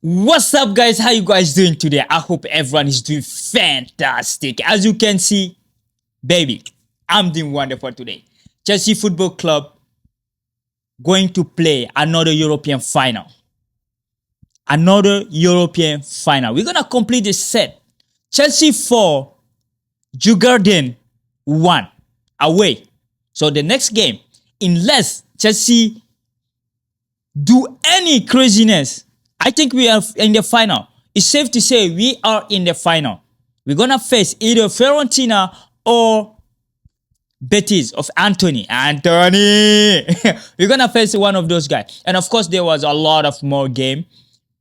What's up, guys? How you guys doing today? I hope everyone is doing fantastic. As you can see, baby, I'm doing wonderful today. Chelsea Football Club going to play another European final. Another European final. We're gonna complete the set. Chelsea 4, Djurgården 1 away. So the next game, unless Chelsea do any craziness, I think we are in the final. It's safe to say we are in the final. We're gonna face either Fiorentina or Betis of Anthony. We're gonna face one of those guys. And of course, there was a lot of more game.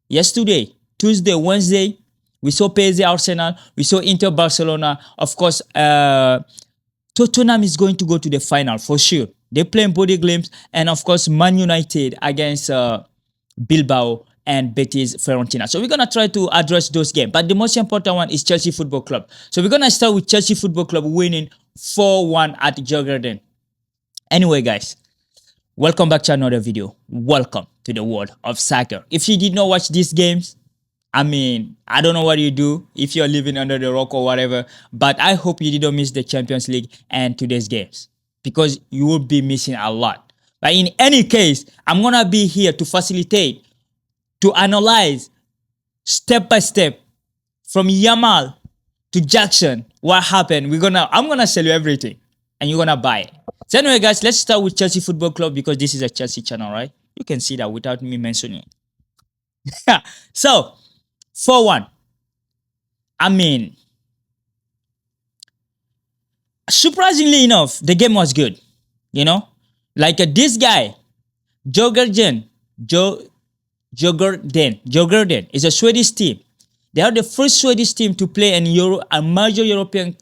Yesterday, Tuesday, Wednesday, we saw PSG Arsenal, we saw Inter Barcelona. Of course, Tottenham is going to go to the final for sure. They're playing Body Glimpse, and of course, Man United against Bilbao and Betis Fiorentina. So we're going to try to address those games. But the most important one is Chelsea Football Club. So we're going to start with Chelsea Football Club winning 4-1 at Djurgården. Anyway, guys, welcome back to another video. Welcome to the world of soccer. If you did not watch these games, I don't know what you do if you're living under the rock or whatever, but I hope you didn't miss the Champions League and today's games, because you will be missing a lot. But in any case, I'm going to be here to facilitate, to analyze step by step from Yamal to Jackson what happened. I'm gonna sell you everything and you're gonna buy it. So anyway, guys, let's start with Chelsea Football Club, because this is a Chelsea channel, right? You can see that without me mentioning it. So 4-1. Surprisingly enough, the game was good. Like this guy, Djurgården is a Swedish team. They are the first Swedish team to play a major European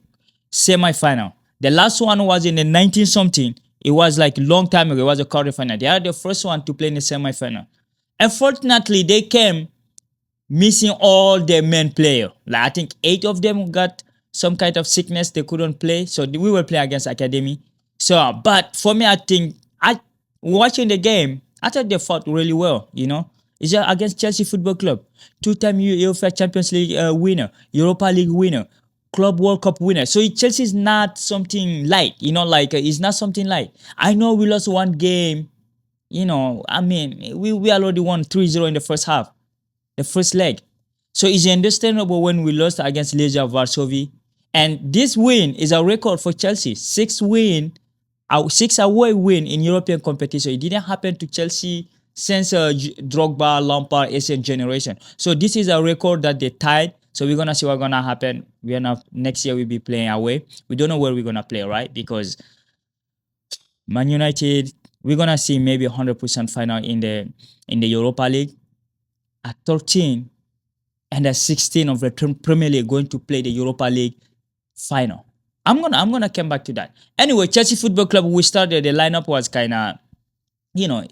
semi-final. The last one was in the 19-something. It was like a long time ago. It was a quarter-final. They are the first one to play in the semi-final. Unfortunately, they came missing all their main players. Like I think 8 of them got some kind of sickness. They couldn't play. So we will play against Academy. So, but for me, I think watching the game, I thought they fought really well, It's just against Chelsea Football Club. 2-time UEFA Champions League winner, Europa League winner, Club World Cup winner. So Chelsea is not something light, it's not something light. I know we lost one game, we already won 3-0 in the first half, the first leg. So it's understandable when we lost against Legia Varsovia. And this win is a record for Chelsea. 6 away win in European competition. It didn't happen to Chelsea since Drogba, Lampard, Asian generation. So this is a record that they tied. So we're gonna see what's gonna happen. Next year we'll be playing away. We don't know where we're gonna play, right? Because Man United, we're gonna see maybe 100% final in the Europa League. At 13 and at 16 of the Premier League going to play the Europa League final. I'm gonna come back to that. Anyway, Chelsea Football Club, we started, the lineup was kind of,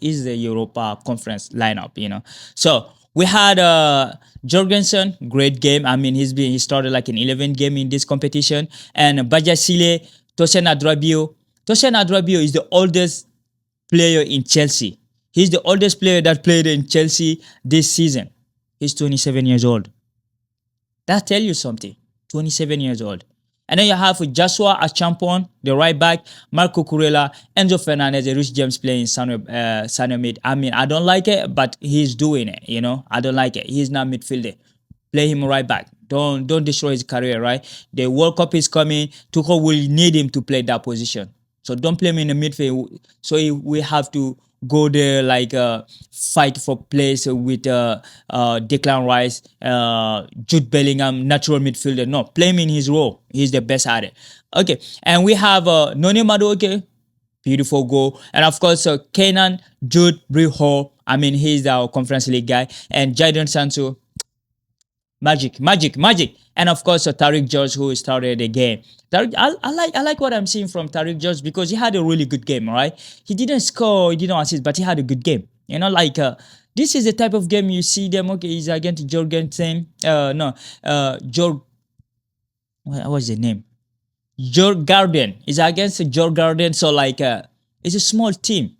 is the Europa Conference lineup, So we had Jorgensen, great game. He started like an 11 game in this competition. And Bajasile, Tosin Adrabio. Tosin Adrabio is the oldest player in Chelsea. He's the oldest player that played in Chelsea this season. He's 27 years old. That tells you something. 27 years old. And then you have Joshua Achampon, the right back, Marco Kurela, Enzo Fernandez, Rich James playing center mid. I don't like it, but he's doing it, I don't like it. He's not midfielder. Play him right back. Don't destroy his career, right? The World Cup is coming. Tuchel will need him to play that position. So don't play him in the midfield. So we have to go there fight for place with Declan Rice, Jude Bellingham, natural midfielder. No, play him in his role. He's the best at it. Okay, and we have Noni Madueke, beautiful goal. And of course, Kenan Jude Briho. He's our Conference League guy. And Jadon Sancho, magic. And of course, Tariq George, who started the game. I like what I'm seeing from Tariq George, because he had a really good game, right? He didn't score, he didn't assist, but he had a good game. This is the type of game you see them. Okay, he's against Jorgensen. What's the name? Djurgården. He's against Djurgården. So it's a small team.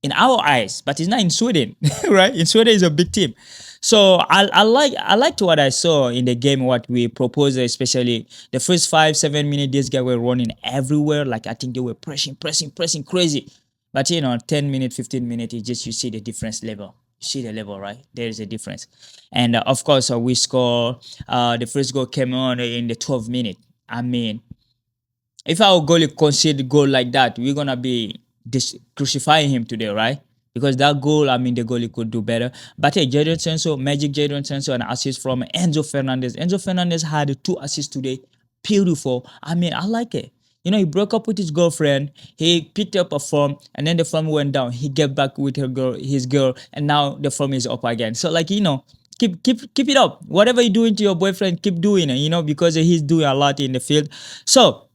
in our eyes, but it's not in Sweden, right? In Sweden, is a big team. So I liked what I saw in the game, what we proposed, especially the first 5 7 minutes. These guys were running everywhere. Like I think they were pressing crazy. But 10 minutes, 15 minutes, it just you see the difference level. You see the level, right? There is a difference. And of course, we score. The first goal came on in the 12th minute. I mean, if our goalie concede goal like that, we're gonna be crucifying him today, right? Because that goal, I mean, the goalie could do better. But hey, Jadon Sancho, magic Jadon Sancho, an assist from Enzo Fernandez. Enzo Fernandez had 2 assists today. Beautiful. I mean, I like it. He broke up with his girlfriend. He picked up a form, and then the form went down. He get back with his girl, and now the form is up again. So, like, keep it up. Whatever you're doing to your boyfriend, keep doing it. Because he's doing a lot in the field. So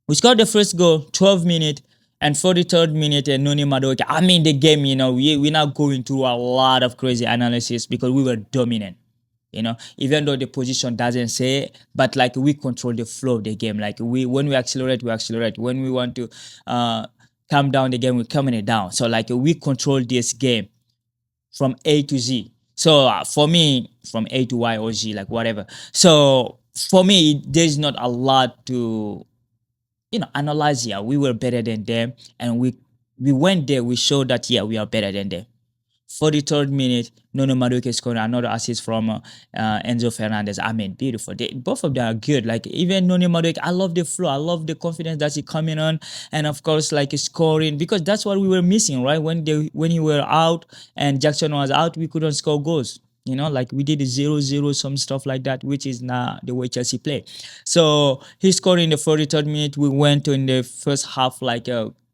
we scored the first goal, 12 minutes, and 43rd minute, and Noni Madueke. I mean, the game, we're not going through a lot of crazy analysis because we were dominant. Even though the position doesn't say, but like we control the flow of the game. Like when we accelerate, we accelerate. When we want to calm down the game, we're calming it down. So like we control this game from A to Z. So for me, from A to Y or Z, like whatever. So for me, there's not a lot to analyze. Yeah, we were better than them, and we went there. We showed that we are better than them. 43rd minute, Nono Madueke scored another assist from Enzo Fernandez. I mean, beautiful. Both of them are good. Like even Nono Madueke, I love the flow. I love the confidence that he coming on, and of course, like scoring, because that's what we were missing, right? When he were out and Jackson was out, we couldn't score goals. Like we did a 0-0, some stuff like that, which is not the way Chelsea play. So he scored in the 43rd minute. We went in the first half like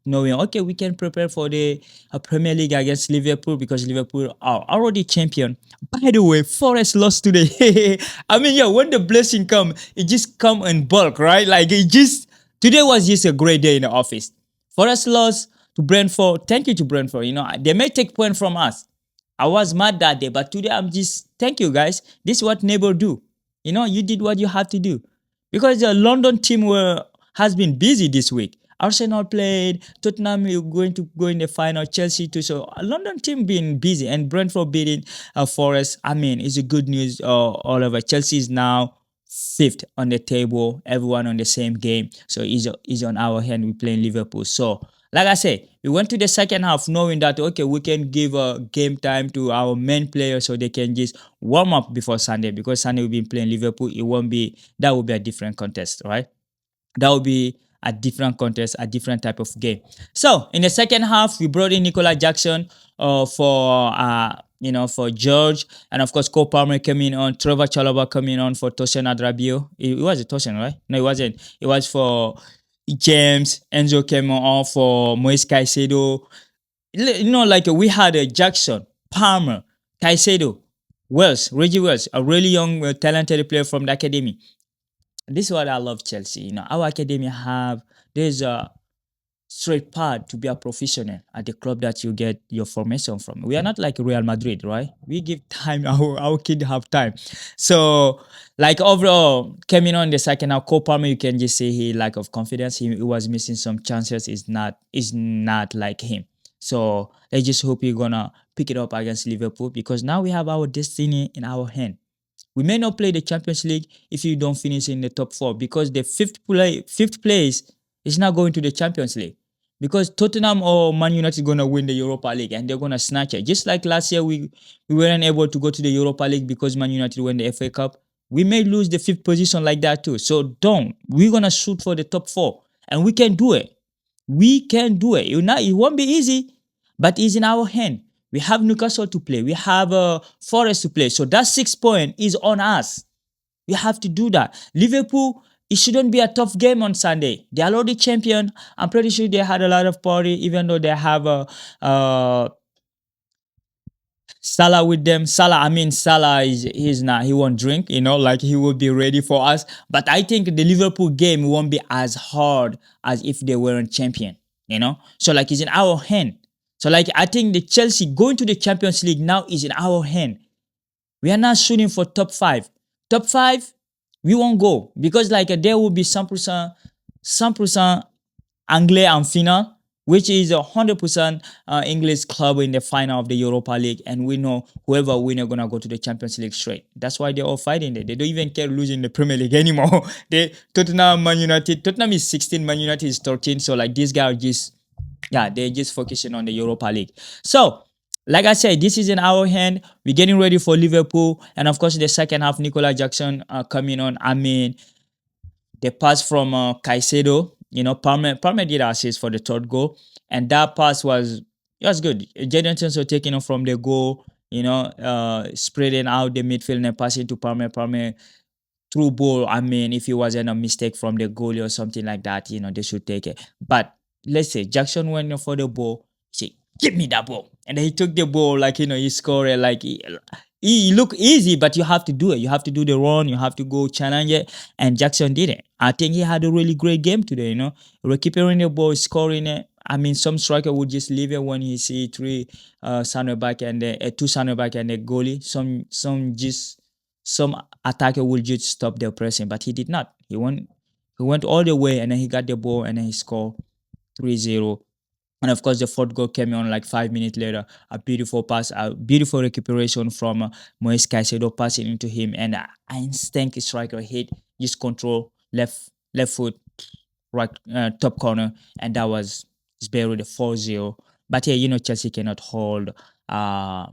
knowing, okay, we can prepare for the Premier League against Liverpool because Liverpool are already champion. By the way, Forest lost today. I mean, when the blessing come, it just come in bulk, right? Like today was just a great day in the office. Forest lost to Brentford. Thank you to Brentford. They may take point from us. I was mad that day, but today I'm just thank you guys. This is what neighbor do. You did what you have to do, because the London team has been busy this week. Arsenal played, Tottenham is going to go in the final, Chelsea too. So London team being busy, and Brentford beating Forest. I mean, it's a good news all over. Chelsea is now fifth on the table. Everyone on the same game. So is on our hand. We playing Liverpool. So like I said, we went to the second half knowing that, okay, we can give a game time to our main players so they can just warm up before Sunday, because Sunday we've been playing Liverpool. That will be a different contest, right? That will be a different contest, a different type of game. So in the second half, we brought in Nicola Jackson for George, and of course Cole Palmer coming on, Trevor Chalobah coming on for Tosin Adrabio. It was a Tosin, right? No, it wasn't. It was for James. Enzo came on for Moise Caicedo. Like we had a Jackson, Palmer, Caicedo, Reggie Wells, a really young, talented player from the academy. This is what I love Chelsea. Our academy there's a straight path to be a professional at the club that you get your formation from. We are not like Real Madrid, right? We give time, our kid have time. So like overall, coming on the second half, Cole Palmer, you can just say he lack of confidence. He was missing some chances. Is not like him. So let's just hope he's gonna pick it up against Liverpool, because now we have our destiny in our hand. We may not play the Champions League if you don't finish in the top 4, because the fifth place is not going to the Champions League, because Tottenham or Man United are going to win the Europa League and they're going to snatch it. Just like last year, we weren't able to go to the Europa League because Man United won the FA Cup. We may lose the 5th position like that too. So we're going to shoot for the top 4, and we can do it. We can do it. It won't be easy, but it's in our hand. We have Newcastle to play. We have Forest to play. So that 6 point is on us. We have to do that. Liverpool, it shouldn't be a tough game on Sunday. They are already champion. I'm pretty sure they had a lot of party, even though they have Salah with them. Salah he won't drink, like he will be ready for us. But I think the Liverpool game won't be as hard as if they weren't champion, So like it's in our hand. So like I think the Chelsea going to the Champions League now is in our hand. We are not shooting for top 5. Top 5, we won't go, because like there will be 100% Anglais en final. which is 100% English club in the final of the Europa League, and we know whoever winner gonna go to the Champions League straight. That's why they're all fighting there. They don't even care losing the Premier League anymore. They Tottenham, Man United. Tottenham is 16, Man United is 13. So like these guys are just, yeah, they're just focusing on the Europa League. So like I said, this is in our hand. We're getting ready for Liverpool, and of course the second half, Nicola Jackson coming on. I mean, the pass from Caicedo, Palmer did assist for the third goal, and that pass was, it was good. Jadon Sancho taking off from the goal, spreading out the midfield and passing to Palmer. Palmer through ball. I mean, if it wasn't a mistake from the goalie or something like that, they should take it. But let's say Jackson went for the ball. Say, give me that ball, and then he took the ball like he scored it like he look easy, but you have to do it. You have to do the run. You have to go challenge it, and Jackson did it. I think he had a really great game today. Recuperating the ball, scoring it. I mean, some striker would just leave it when he see three center back and two center back and the goalie. Some attacker will just stop their pressing, but he did not. He went all the way, and then he got the ball, and then he scored 3-0. And of course, the fourth goal came on like 5 minutes later. A beautiful pass, a beautiful recuperation from Moise Caicedo passing into him, and an instant striker hit, just control left foot, right top corner, and that was Sberro the 4-0. But yeah, Chelsea cannot hold a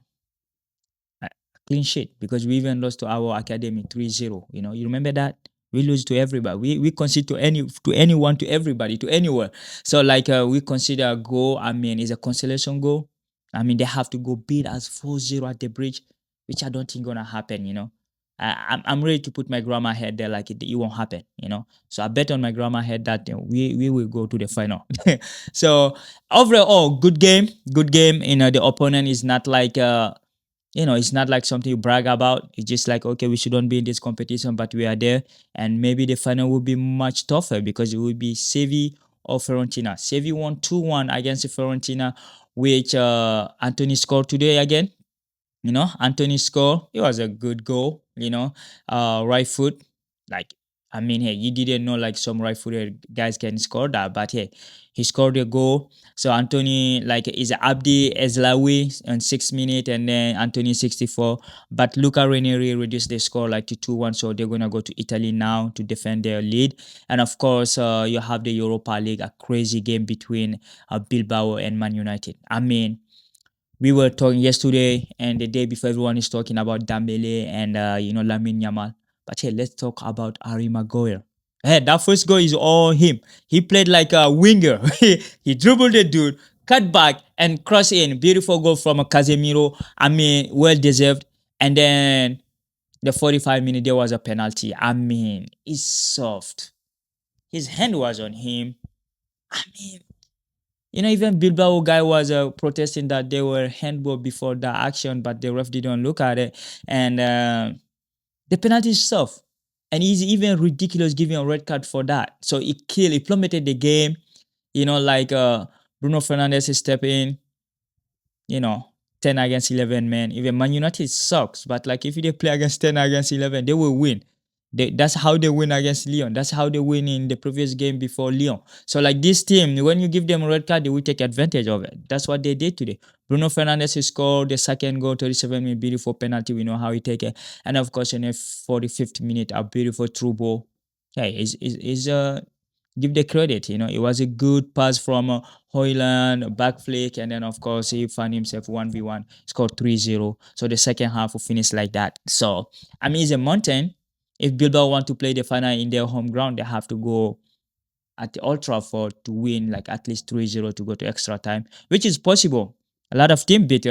clean sheet, because we even lost to our academy 3-0. You remember that? We lose to everybody. We concede to anyone, to everybody, to anywhere. So like we consider a goal. I mean, it's a consolation goal. I mean, they have to go beat us 4-0 at the bridge, which I don't think gonna happen. I'm ready to put my grandma head there, like it won't happen. So I bet on my grandma head that we will go to the final. So overall, good game. Good game. The opponent is not like it's not like something you brag about. It's just like, okay, we shouldn't be in this competition, but we are there. And maybe the final will be much tougher, because it will be Sevi or Fiorentina. Sevi won 2-1 against Fiorentina, which Anthony scored today again. Anthony scored. It was a good goal. Right foot. Like, I mean, hey, you didn't know like some right-footed guys can score that, but hey, he scored a goal. So Anthony like is Abdi Ezlawi on 6 minutes, and then Anthony 64. But Luca Ranieri reduced the score like to 2-1, so they're gonna go to Italy now to defend their lead. And of course, you have the Europa League, a crazy game between Bilbao and Man United. I mean, we were talking yesterday and the day before, everyone is talking about Dembele and Lamine Yamal. But hey, let's talk about Harry Maguire. Hey, that first goal is all him. He played like a winger. He dribbled the dude, cut back and cross in. Beautiful goal from Casemiro. I mean, well deserved. And then the 45 minute there was a penalty. I mean, it's soft. His hand was on him. I mean, even Bilbao guy was protesting that they were handball before the action, but the ref didn't look at it. And the penalty is soft. And he's even ridiculous giving a red card for that. So it plummeted the game. Like Bruno Fernandes is stepping in, 10 against 11 man. Even Man United sucks, but like if they play against 10 against 11, they will win. That's how they win against Lyon. That's how they win in the previous game before Lyon. So like this team, when you give them a red card, they will take advantage of it. That's what they did today. Bruno Fernandes scored the second goal, 37-minute beautiful penalty. We know how he take it. And of course, in the 45th minute, a beautiful through ball. Okay, give the credit. It was a good pass from Hoyland, back flick, and then of course he found himself 1v1, scored 3-0. So the second half will finish like that. So I mean, it's a mountain. If Bilbao want to play the final in their home ground, they have to go at the Old Trafford to win like at least 3-0 to go to extra time, which is possible. A lot of teams beat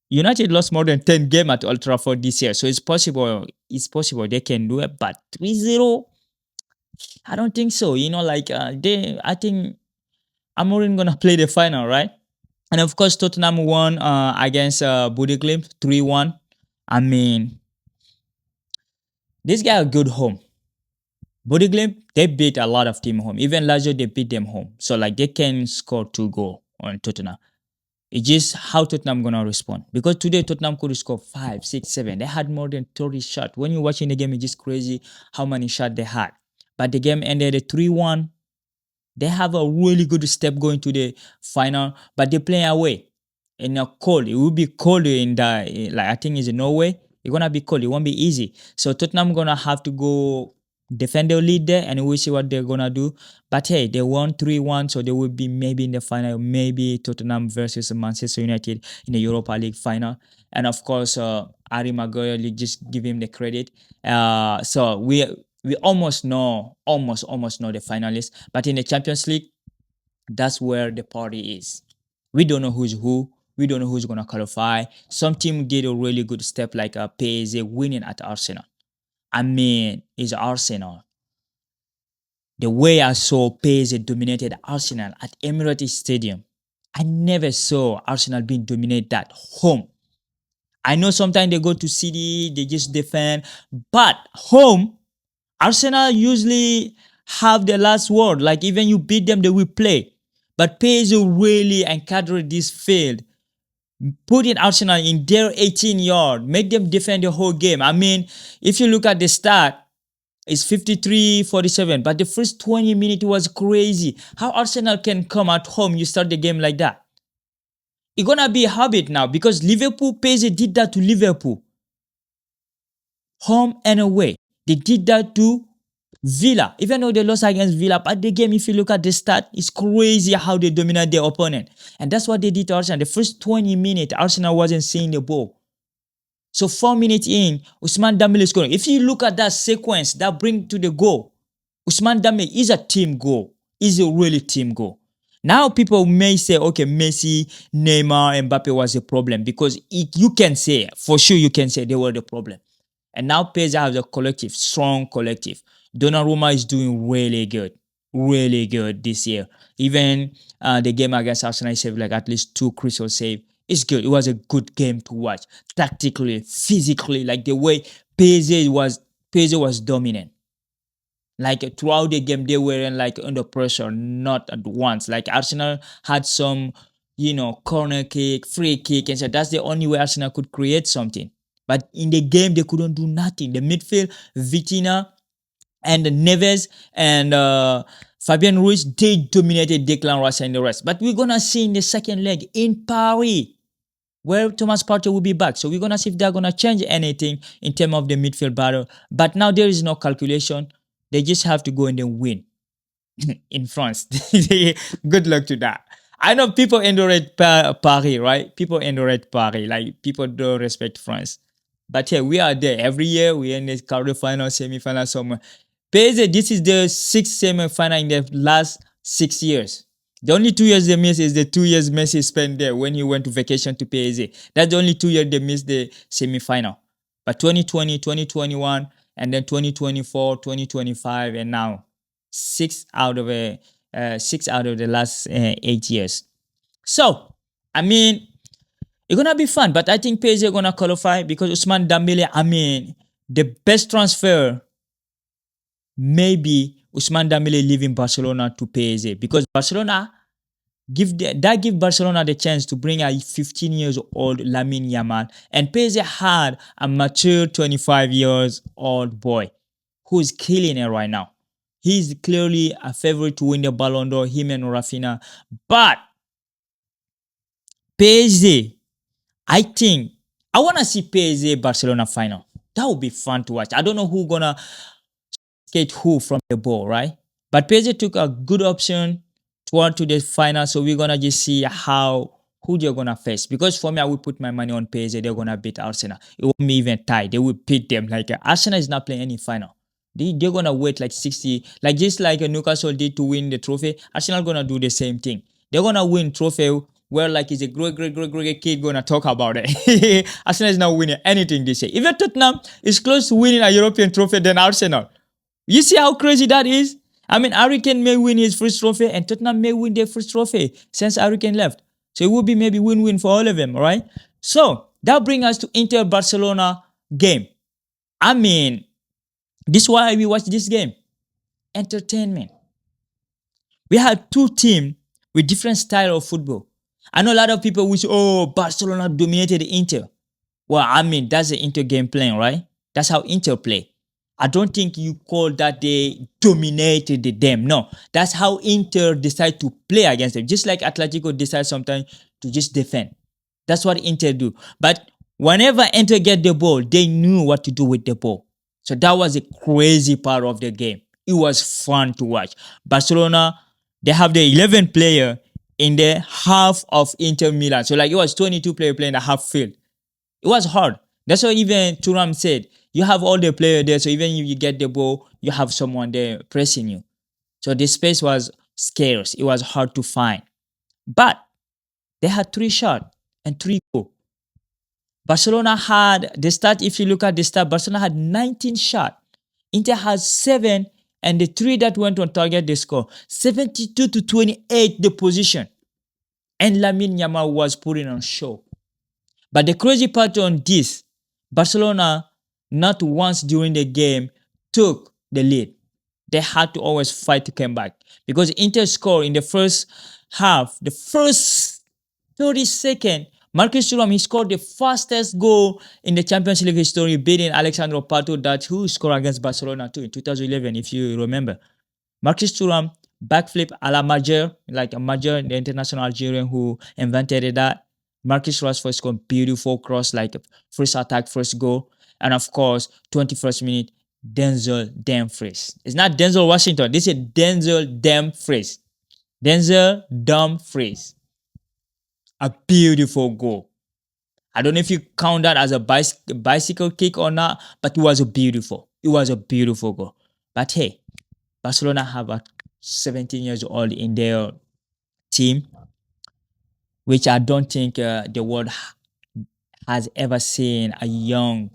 United lost more than 10 games at Old Trafford this year, so it's possible. It's possible they can do it, but 3-0, I don't think so. I think Amorim gonna play the final, right? And of course, Tottenham won against Bodø/Glimt 3-1. I mean, this guy a good home. Bodø/Glimt, they beat a lot of team home. Even Lazio, they beat them home. So like they can score 2 goals on Tottenham. It's just how Tottenham gonna respond. Because today Tottenham could score 5, 6, 7. They had more than 30 shots. When you're watching the game, it's just crazy how many shots they had. But the game ended 3-1. They have a really good step going to the final, but they play away in a cold. It will be cold in the like I think it's in Norway. It's gonna be cold. It won't be easy. So Tottenham gonna have to go defend their lead there, and we'll see what they're gonna do. But hey, they won 3-1, so they will be maybe in the final. Maybe Tottenham versus Manchester United in the Europa League final. And of course, Harry Maguire, just give him the credit. So we almost know the finalists. But in the Champions League, that's where the party is. We don't know who's who. We don't know who's gonna qualify. Some team did a really good step like a PSG winning at Arsenal. I mean, it's Arsenal. The way I saw PSG dominated Arsenal at Emirates Stadium, I never saw Arsenal being dominated at home. I know sometimes they go to City, they just defend, but home, Arsenal usually have the last word. Like even you beat them, they will play. But PSG really encourage this field, putting Arsenal in their 18-yard, make them defend the whole game. I mean, if you look at the start, it's 53-47, but the first 20 minutes was crazy. How Arsenal can come at home, you start the game like that. It's gonna be a habit now because Liverpool, PSG did that to Liverpool. Home and away. They did that to Villa. Even though they lost against Villa, but the game, if you look at the stat, it's crazy how they dominate their opponent. And that's what they did to Arsenal. The first 20 minutes, Arsenal wasn't seeing the ball. So 4 minutes in, Ousmane Dembele scoring. If you look at that sequence that bring to the goal, Ousmane Dembele is a team goal. Is a really team goal. Now people may say, okay, Messi, Neymar, Mbappe was a problem because you can say, for sure you can say they were the problem. And now PSG has a collective, strong collective. Donnarumma is doing really good this year. Even the game against Arsenal, he saved like at least 2 crucial saves. It's good. It was a good game to watch. Tactically, physically, like the way PSG was dominant. Like throughout the game, they weren't like under pressure, not at once. Like Arsenal had some, corner kick, free kick, and so that's the only way Arsenal could create something. But in the game, they couldn't do nothing. The midfield, Vitina and Neves and Fabian Ruiz, they dominated Declan Rice and the rest. But we're gonna see in the second leg in Paris, where Thomas Partey will be back. So we're gonna see if they're gonna change anything in terms of the midfield battle. But now there is no calculation. They just have to go and then win in France. Good luck to that. I know people underrate Paris, right? People underrate Paris. Like people don't respect France. But yeah, we are there every year. We in the quarterfinal, semi-final, somewhere. PSG, this is the 6th semi-final in the last 6 years. The only 2 years they missed is the 2 years Messi spent there when he went to vacation to PSG. That's the only 2 years they missed the semi-final. But 2020, 2021, and then 2024, 2025, and now 6 out of the last 8 years. So, I mean, it's gonna be fun, but I think PSG are gonna qualify because Ousmane Dembele. I mean, the best transfer maybe Ousmane Dembele leaving Barcelona to PSG because Barcelona give Barcelona the chance to bring a 15 years old Lamine Yamal, and PSG had a mature 25 years old boy who is killing it right now. He's clearly a favorite to win the Ballon d'Or, him and Rafinha. But PSG, I think I want to see PSG Barcelona final. That would be fun to watch. I don't know who gonna skate who from the ball, right? But PSG took a good option toward to the final, so we're gonna just see who they're gonna face. Because for me, I will put my money on PSG. They're gonna beat Arsenal. It won't be even tied. They will beat them. Like Arsenal is not playing any final. They're gonna wait like 60, like just like Newcastle did to win the trophy. Arsenal gonna do the same thing. They're gonna win trophy where like it's a great kid gonna talk about it. Arsenal is not winning anything this year. Even Tottenham is close to winning a European trophy than Arsenal. You see how crazy that is? I mean, Harry Kane may win his first trophy and Tottenham may win their first trophy since Harry Kane left. So it will be maybe win-win for all of them, all right? So that brings us to Inter-Barcelona game. I mean, this is why we watch this game. Entertainment. We had two teams with different style of football. I know a lot of people will say, oh, Barcelona dominated Inter. Well, I mean, that's the Inter game plan, right? That's how Inter play. I don't think you call that they dominated them. No, that's how Inter decide to play against them. Just like Atletico decide sometimes to just defend. That's what Inter do. But whenever Inter get the ball, they knew what to do with the ball. So that was a crazy part of the game. It was fun to watch. Barcelona, they have the 11 player in the half of Inter Milan. So like it was 22 player playing the half field. It was hard. That's why even Turam said, you have all the players there, so even if you get the ball, you have someone there pressing you. So the space was scarce. It was hard to find. But they had 3 shots and 3 goals. Barcelona had the start, if you look at the start, Barcelona had 19 shots. Inter has 7, and the 3 that went on target, they score 72-28 the position. And Lamine Yamal was putting on show. But the crazy part on this, Barcelona not once during the game took the lead. They had to always fight to come back because Inter scored in the first half, the first 30 seconds. Marcus Thuram, he scored the fastest goal in the Champions League history, beating Alexandro Pato, that who scored against Barcelona too in 2011, if you remember. Marcus Thuram backflip a la Major, like a Major, the international Algerian who invented that. Marcus Rashford scored beautiful cross, like first attack, first goal. And of course, 21st minute, Denzel Dumfries. It's not Denzel Washington. This is Denzel Dumfries. Denzel Dumfries. A beautiful goal. I don't know if you count that as a bicycle kick or not, but it was a beautiful. It was a beautiful goal. But hey, Barcelona have a 17 years old in their team, which I don't think the world has ever seen a young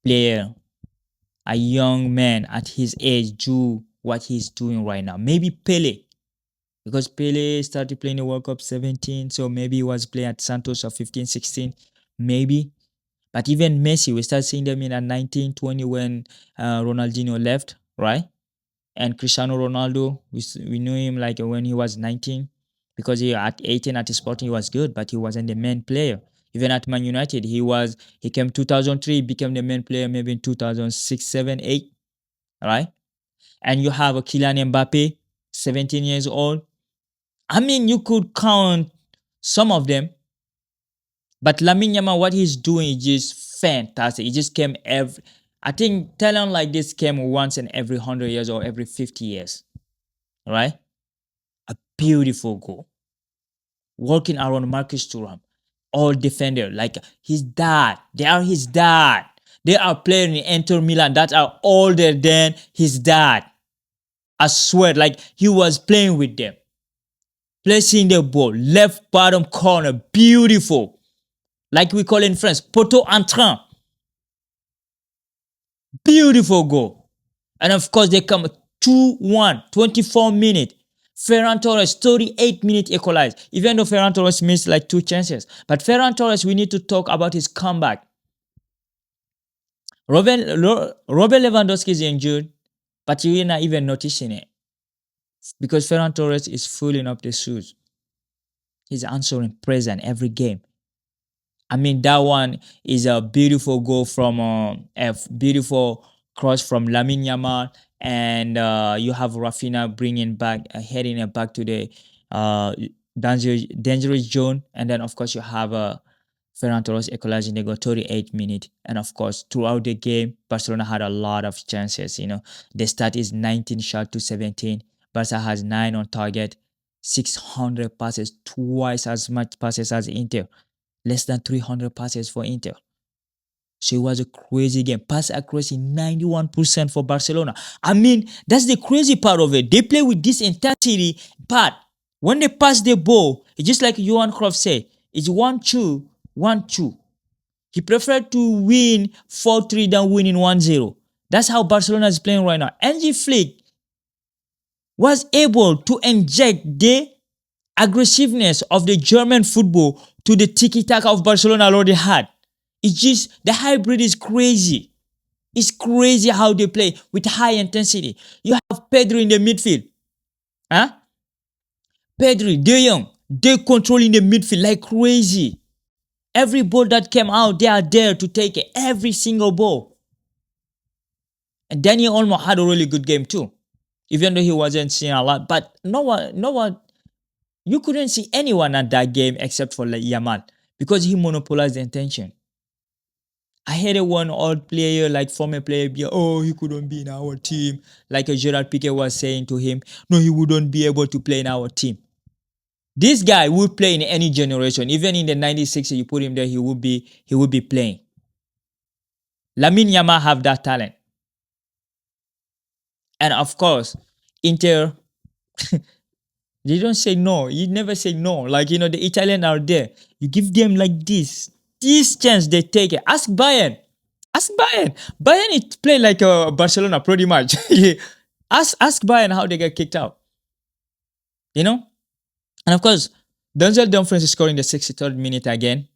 player, a young man at his age do what he's doing right now. Maybe Pele, because Pele started playing the World Cup 17, so maybe he was playing at Santos at 15, 16, maybe. But even Messi, we start seeing them in at 19, 20 when Ronaldinho left, right? And Cristiano Ronaldo, we knew him like when he was 19, because he at 18 at Sporting he was good, but he wasn't the main player. Even at Man United, he came 2003, became the main player maybe in 2006, 7, 8, right? And you have a Kylian Mbappe, 17 years old. I mean, you could count some of them, but Lamine Yamal, what he's doing is just fantastic. He just came I think talent like this came once in every 100 years or every 50 years, right? A beautiful goal. Working around Marcus Thuram, all defender, like his dad. They are his dad. They are playing in Inter Milan that are older than his dad. I swear, like he was playing with them. Placing the ball, left bottom corner, beautiful. Like we call in France, poteau entrant. Beautiful goal. And of course, they come 2-1, 24 minutes. Ferran Torres, 38 minutes equalized. Even though Ferran Torres missed like 2 chances. But Ferran Torres, we need to talk about his comeback. Robert Lewandowski is injured, but you're not even noticing it. Because Ferran Torres is filling up the shoes. He's answering present every game. I mean, that one is a beautiful goal from a beautiful cross from Lamine Yamal, and you have Rafinha bringing back, heading it back to the dangerous zone, and then of course you have Ferran Torres equalizing. They got 38 minutes, and of course throughout the game, Barcelona had a lot of chances. You know, the stat is 19 shot to 17. Barca has 9 on target, 600 passes, twice as much passes as Inter. Less than 300 passes for Inter. So it was a crazy game. Pass accuracy 91% for Barcelona. I mean, that's the crazy part of it. They play with this intensity, but when they pass the ball, it's just like Johan Cruyff said, it's 1-2, 1-2. He preferred to win 4-3 than winning 1-0. That's how Barcelona is playing right now. Hansi Flick was able to inject the aggressiveness of the German football to the tiki-taka of Barcelona already had. It's just, the hybrid is crazy. It's crazy how they play with high intensity. You have Pedri in the midfield. Huh? Pedri, De Jong, they controlling the midfield like crazy. Every ball that came out, they are there to take it. Every single ball. And Danny Olmo had a really good game too, even though he wasn't seeing a lot. But no one, you couldn't see anyone at that game except for like Yamal because he monopolized the attention. I hated one old player, like former player, be oh he couldn't be in our team, like Gerard Piqué was saying to him, no he wouldn't be able to play in our team. This guy would play in any generation, even in the 96. You put him there, he would be playing. Lamine Yamal have that talent, and of course, Inter. They don't say no. You never say no. Like the Italian are there. You give them like this chance they take it. Ask Bayern. Ask Bayern. Bayern it play like Barcelona pretty much. ask Bayern how they get kicked out. You know, and of course, Denzel Dumfries is scoring the 63rd minute again.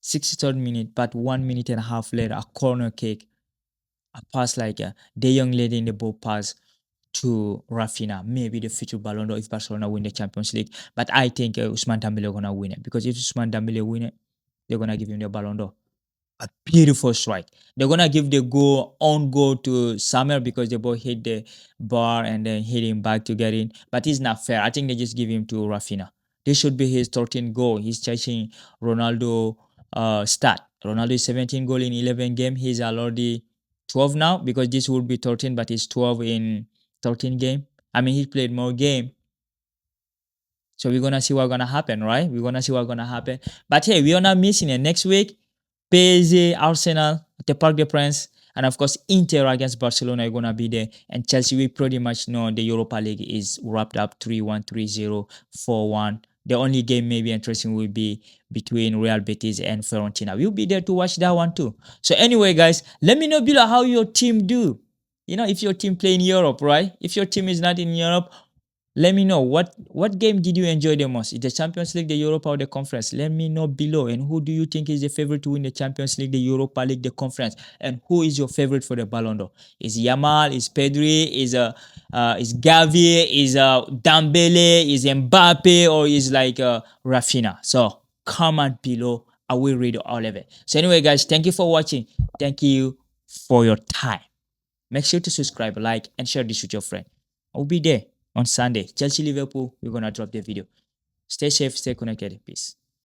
63rd minute, but 1 minute and a half later, a corner kick, a pass like the young lady in the ball pass to Rafinha, maybe the future Ballon d'Or if Barcelona win the Champions League. But I think Ousmane Dembele gonna win it because if Ousmane Dembele win it, they're gonna give him the Ballon d'Or. A beautiful strike. They're gonna give the goal to Samuel because the ball hit the bar and then hit him back to get in. But it's not fair. I think they just give him to Rafinha. This should be his 13th goal. He's chasing Ronaldo stat. Ronaldo is 17 goal in 11 game. He's already 12 now because this would be 13, but he's 12 in 13 game. I mean, he played more game. So we're gonna see what's gonna happen, right? We're gonna see what's gonna happen. But hey, we are not missing it. Next week, PSG, Arsenal at the Parc des Princes, and of course Inter against Barcelona are gonna be there. And Chelsea, we pretty much know the Europa League is wrapped up 3-1, 3-0, 4-1. The only game maybe interesting will be between Real Betis and Fiorentina. We'll be there to watch that one too. So anyway, guys, let me know below how your team do. If your team play in Europe, right? If your team is not in Europe, let me know what game did you enjoy the most? Is the Champions League, the Europa, or the Conference? Let me know below. And who do you think is the favorite to win the Champions League, the Europa League, the Conference? And who is your favorite for the Ballon d'Or? Is Yamal? Is Pedri? Is Gavi? Is Dembele? Is Mbappe? Or is like Rafinha? So comment below. I will read all of it. So anyway, guys, thank you for watching. Thank you for your time. Make sure to subscribe, like, and share this with your friend. I'll be there on Sunday. Chelsea Liverpool, we're gonna drop the video. Stay safe, stay connected. Peace.